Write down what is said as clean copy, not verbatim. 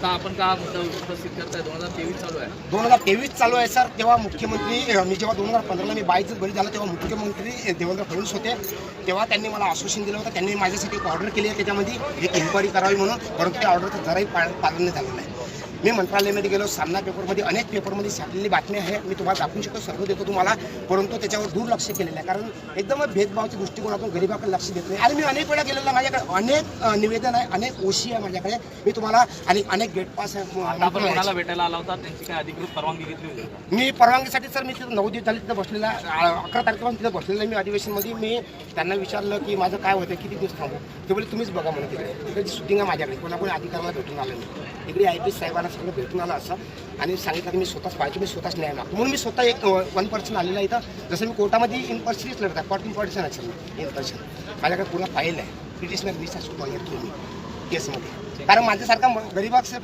आता आपण का मुद्दा उपस्थित करताय? 2023 चालू आहे. 2023 चालू आहे सर. तेव्हा मुख्यमंत्री मी जेव्हा 2015ला मी बाईचं बळी झाला तेव्हा मुख्यमंत्री देवेंद्र फडणवीस होते. तेव्हा त्यांनी मला आश्वासन दिलं होतं. त्यांनी माझ्यासाठी एक ऑर्डर केली आहे, त्याच्यामध्ये एक इन्क्वायरी करावी म्हणून, परंतु त्या ऑर्डरचं जराही पालन नाही झालेलं आहे. मी मंत्रालयामध्ये गेलो, सामना पेपरमध्ये अनेक पेपरमध्ये छापलेली बातमी आहे, मी तुम्हाला दाखवू शकतो, सर्व देतो तुम्हाला, परंतु त्याच्यावर दुर्लक्ष केलेलं आहे. कारण एकदम भेदभावाच्या दृष्टिकोनातून गरिबाकडे लक्ष देत नाही. आणि मी अनेक वेळा गेलेला, माझ्याकडे अनेक निवेदन आहे, अनेक ओशी आहे माझ्याकडे, मी तुम्हाला आणि अनेक गेट पास आहे. आपण कोणाला भेटायला आला होता? त्यांची काय अधिकृत परवानगी घेतली होती? मी परवानगीसाठी सर मी तिथं 9 दिवस झाले तिथं बसलेला, 11 तारखेपासून तिथं बसलेलं आहे मी अधिवेशनमध्ये. मी त्यांना विचारलं की माझं काय होतं, किती दिवस थांबू? ते बोलले तुम्हीच बघा म्हणून. तिकडे शूटिंग आहे माझ्याकडे, कोणाकोणी अधिकाऱ्याला भेटून आलं नाही. तिकडे IPS साहेबांना सगळं भेटून आलं असं आणि सांगितलं की मी स्वतःच पाहिजे, मी स्वतःच न्याय मागतो म्हणून मी स्वतः एक 1% आलेला इथं. जसं मी कोर्टामध्ये इन पर्सनच लढत आहे, 14% आहे सर इन पर्सन. माझ्याकडे पूर्ण फाईल आहे, पिटिशनर 20 सुद्धा येतो मी केसमध्ये. कारण माझ्यासारखा गरीबासारखं